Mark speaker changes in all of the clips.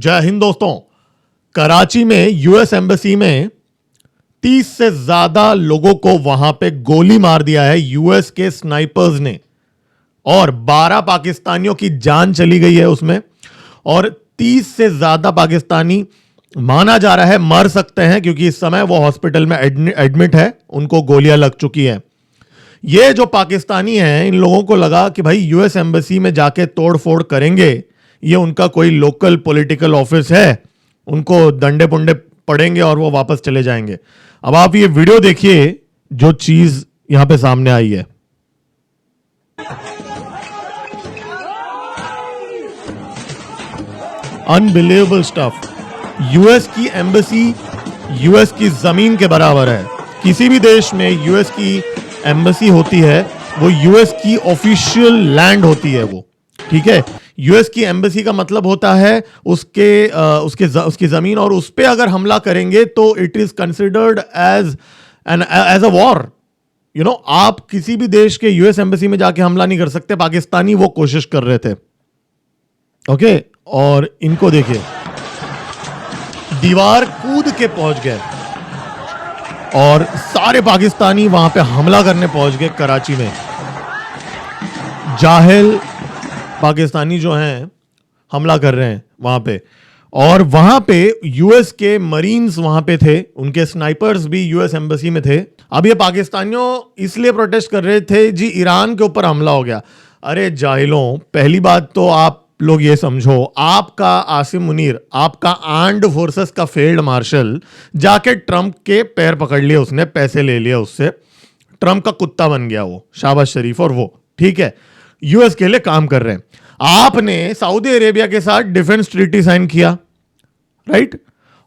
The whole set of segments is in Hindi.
Speaker 1: जय हिंद दोस्तों। कराची में यूएस एम्बेसी में 30 से ज्यादा लोगों को वहां पे गोली मार दिया है यूएस के स्नाइपर्स ने, और 12 पाकिस्तानियों की जान चली गई है उसमें, और 30 से ज्यादा पाकिस्तानी माना जा रहा है मर सकते हैं क्योंकि इस समय वो हॉस्पिटल में एडमिट है, उनको गोलियां लग चुकी हैं। ये जो पाकिस्तानी हैं, इन लोगों को लगा कि भाई यूएस एम्बेसी में जाके तोड़ फोड़ करेंगे, ये उनका कोई लोकल पॉलिटिकल ऑफिस है, उनको डंडे पुंडे पड़ेंगे और वो वापस चले जाएंगे। अब आप ये वीडियो देखिए जो चीज यहां पे सामने आई है। Unbelievable stuff. यूएस की एम्बेसी यूएस की जमीन के बराबर है। किसी भी देश में यूएस की एम्बेसी होती है, वो यूएस की ऑफिशियल लैंड होती है वो, ठीक है। यूएस की एम्बेसी का मतलब होता है उसकी जमीन, और उस पे अगर हमला करेंगे तो it is considered as a war. You know, आप किसी भी देश के यूएस एम्बेसी में जाके हमला नहीं कर सकते। पाकिस्तानी वो कोशिश कर रहे थे, ओके। और इनको देखिए, दीवार कूद के पहुंच गए और सारे पाकिस्तानी वहां पे हमला करने पहुंच गए कराची में। जाहिल पाकिस्तानी जो हैं हमला कर रहे हैं वहां पे, और वहां पे यूएस के मरीन्स वहां पे थे, उनके स्नाइपर्स भी यूएस एम्बेसी में थे। अब ये पाकिस्तानियों इसलिए प्रोटेस्ट कर रहे थे जी ईरान के ऊपर हमला हो गया। अरे जाहिलों, पहली बात तो आप लोग ये समझो, आपका आसिम मुनीर, आपका आर्म्ड फोर्सेस का फील्ड मार्शल जाके ट्रंप के पैर पकड़ लिए, उसने पैसे ले लिए उससे, ट्रंप का कुत्ता बन गया वो, शाबाश शरीफ। और वो ठीक है, यूएस के लिए काम कर रहे हैं। आपने सऊदी अरेबिया के साथ डिफेंस ट्रीटी साइन किया, राइट,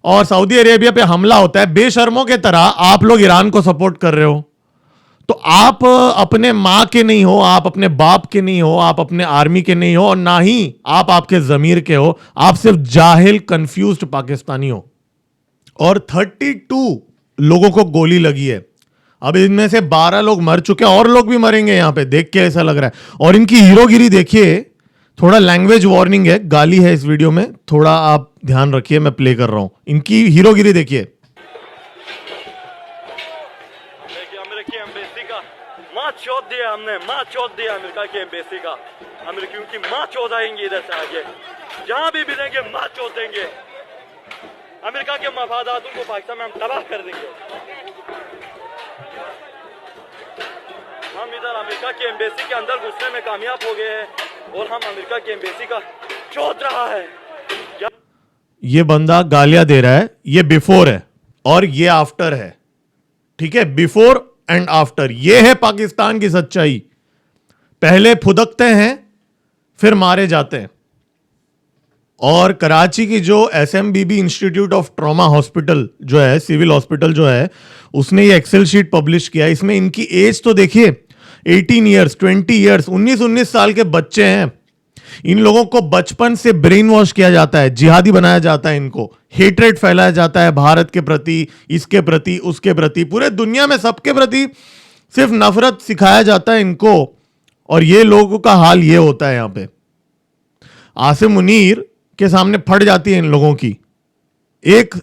Speaker 1: और सऊदी अरेबिया पे हमला होता है, बेशर्मों के तरह आप लोग ईरान को सपोर्ट कर रहे हो। तो आप अपने मां के नहीं हो, आप अपने बाप के नहीं हो, आप अपने आर्मी के नहीं हो, और ना ही आप आपके जमीर के हो। आप सिर्फ जाहिल कंफ्यूज्ड पाकिस्तानी हो। और 32 लोगों को गोली लगी है। अब इनमें से 12 लोग मर चुके हैं, और लोग भी मरेंगे यहां पे, देख के ऐसा लग रहा है। और इनकी हीरोगिरी देखिए, थोड़ा लैंग्वेज वार्निंग है, गाली है इस वीडियो में, थोड़ा आप ध्यान रखिए, मैं प्ले कर रहा हूं। इनकी हीरोगिरी देखिए।
Speaker 2: अमेरिकी एम्बेसी का माँ चौथ दिया हमने, माँ चौथ दिया अमेरिका की एम्बेसी का। अमेरिकियों की माँ चौथ आएंगे इधर से आगे, जहां भी मिलेंगे माँ चौथ देंगे। अमेरिका के मफादातों को पाकिस्तान में हम तबाह कर देंगे। हम इधर अमेरिका की एम्बेसी के अंदर घुसने में कामयाब हो गए हैं, और हम अमेरिका की एम्बेसी का चौथ रहा है।
Speaker 1: ये बंदा गालियां दे रहा है, ये बिफोर है और ये आफ्टर है, ठीक है। बिफोर एंड आफ्टर, ये है पाकिस्तान की सच्चाई। पहले फुदकते हैं, फिर मारे जाते हैं। और कराची की जो एसएमबीबी इंस्टीट्यूट ऑफ ट्रॉमा हॉस्पिटल जो है, सिविल हॉस्पिटल जो है, उसने ये एक्सेल शीट पब्लिश किया। इसमें इनकी एज तो देखिए, 18 ईयर्स, 20 ईयर्स, 19 साल के बच्चे हैं। इन लोगों को बचपन से ब्रेन वॉश किया जाता है, जिहादी बनाया जाता है, इनको हेट्रेड फैलाया जाता है भारत के प्रति, इसके प्रति, उसके प्रति, पूरे दुनिया में सबके प्रति सिर्फ नफरत सिखाया जाता है इनको। और ये लोगों का हाल ये होता है यहां पे। आसिम मुनीर के सामने फट जाती है इन लोगों की, एक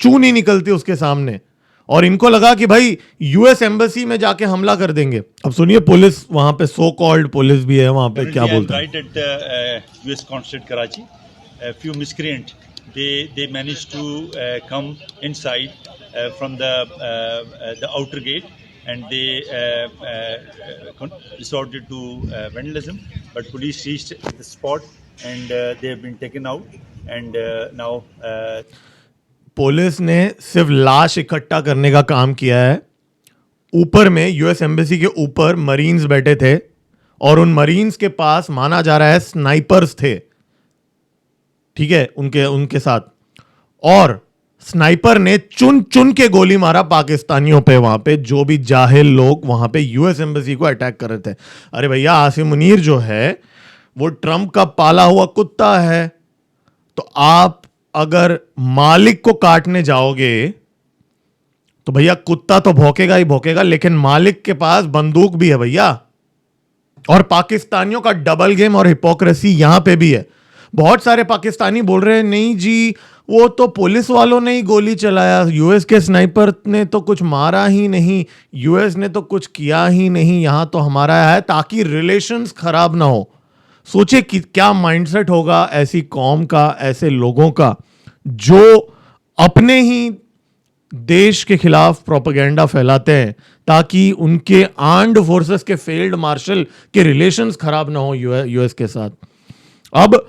Speaker 1: चून नहीं निकलती उसके सामने, और इनको लगा कि भाई यूएस एम्बेसी में जाके हमला कर देंगे। अब सुनिए, पुलिस वहां पे, सो कॉल्ड पुलिस भी है वहां पे, क्या बोलता है।
Speaker 3: US consulate Karachi, a few miscreant, they managed to come inside from the outer gate, and they resorted to vandalism, but police reached the spot and they have been taken out, and now
Speaker 1: police ने सिर्फ लाश इकट्ठा करने का काम किया है। ऊपर में, यूएस एम्बेसी के ऊपर मरीन्स बैठे थे, और उन मरीन्स के पास माना जा रहा है स्नाइपर्स थे, ठीक है, उनके साथ। और स्नाइपर ने चुन चुन के गोली मारा पाकिस्तानियों पे, वहां पे जो भी जाहिल लोग वहां पे यूएस एम्बेसी को अटैक कर रहे थे। अरे भैया, आसिम मुनीर जो है वो ट्रंप का पाला हुआ कुत्ता है। तो आप अगर मालिक को काटने जाओगे तो भैया कुत्ता तो भौंकेगा ही भौंकेगा, लेकिन मालिक के पास बंदूक भी है भैया। और पाकिस्तानियों का डबल गेम और हिपोक्रेसी यहां पे भी है। बहुत सारे पाकिस्तानी बोल रहे हैं नहीं जी वो तो पुलिस वालों ने ही गोली चलाया, यूएस के स्नाइपर ने तो कुछ मारा ही नहीं, यूएस ने तो कुछ किया ही नहीं, यहाँ तो हमारा है ताकि रिलेशंस खराब ना हो। सोचे कि क्या माइंडसेट होगा ऐसी कौम का, ऐसे लोगों का जो अपने ही देश के खिलाफ प्रोपेगेंडा फैलाते हैं ताकि उनके आर्म्ड फोर्सेस के फील्ड मार्शल के रिलेशंस खराब ना हो यूएस के साथ। अब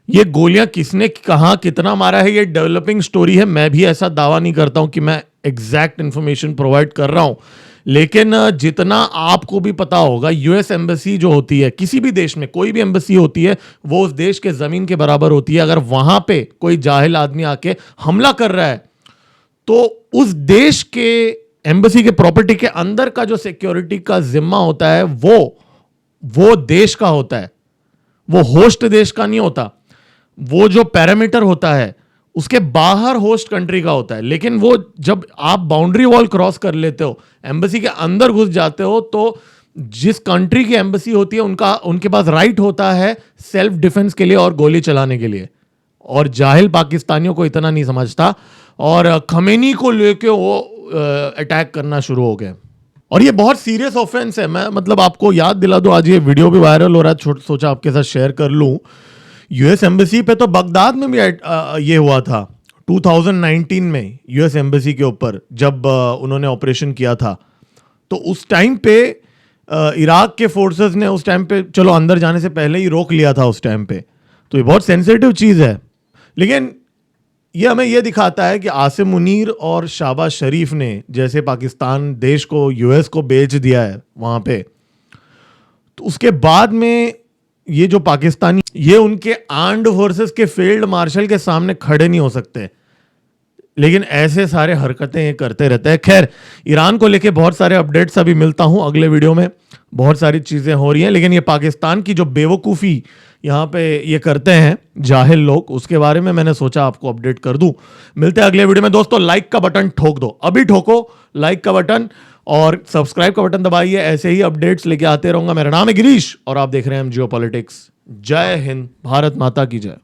Speaker 1: ये गोलियां किसने कहां कितना मारा है ये डेवलपिंग स्टोरी है, मैं भी ऐसा दावा नहीं करता हूं कि मैं एग्जैक्ट इंफॉर्मेशन प्रोवाइड कर रहा हूं, लेकिन जितना आपको भी पता होगा यूएस एम्बेसी जो होती है किसी भी देश में, कोई भी एम्बेसी होती है वो उस देश के जमीन के बराबर होती है। अगर वहां पे कोई जाहिल आदमी आके हमला कर रहा है तो उस देश के एम्बेसी के प्रॉपर्टी के अंदर का जो सिक्योरिटी का जिम्मा होता है वो देश का होता है, वो होस्ट देश का नहीं होता। वो जो पैरामीटर होता है उसके बाहर होस्ट कंट्री का होता है। लेकिन वो जब आप बाउंड्री वॉल क्रॉस कर लेते हो, एम्बेसी के अंदर घुस जाते हो, तो जिस कंट्री की एम्बेसी होती है उनके पास राइट होता है सेल्फ डिफेंस के लिए और गोली चलाने के लिए। और जाहिल पाकिस्तानियों को इतना नहीं समझता और खमेनी को लेके वो अटैक करना शुरू हो गए। और ये बहुत सीरियस ऑफेंस है। मैं मतलब आपको याद दिला दूं, आज ये वीडियो भी वायरल हो रहा है, सोचा आपके साथ शेयर कर लूं। यूएस एम्बेसी पे तो बगदाद में भी ये हुआ था 2019 में, यूएस एम्बेसी के ऊपर जब उन्होंने ऑपरेशन किया था, तो उस टाइम पे इराक के फोर्सेस ने उस टाइम पे चलो अंदर जाने से पहले ही रोक लिया था उस टाइम पे। तो ये बहुत सेंसिटिव चीज़ है। लेकिन ये हमें ये दिखाता है कि आसिम मुनीर और शाहबाज शरीफ ने जैसे पाकिस्तान देश को यूएस को बेच दिया है वहाँ पे, तो उसके बाद में ये जो पाकिस्तानी ये उनके आर्म्ड फोर्सेस के फील्ड मार्शल के सामने खड़े नहीं हो सकते, लेकिन ऐसे सारे हरकतें ये करते रहते हैं। खैर, ईरान को लेके बहुत सारे अपडेट्स अभी मिलता हूं अगले वीडियो में, बहुत सारी चीज़ें हो रही हैं। लेकिन ये पाकिस्तान की जो बेवकूफ़ी यहाँ पे ये करते हैं जाहिल लोग, उसके बारे में मैंने सोचा आपको अपडेट कर दूं। मिलते हैं अगले वीडियो में। दोस्तों लाइक का बटन ठोक दो, अभी ठोको लाइक का बटन, और सब्सक्राइब का बटन दबाइए। ऐसे ही अपडेट्स लेके आते रहूंगा। मेरा नाम है गिरीश और आप देख रहे हैं जियोपॉलिटिक्स। जय हिंद, भारत माता की जय।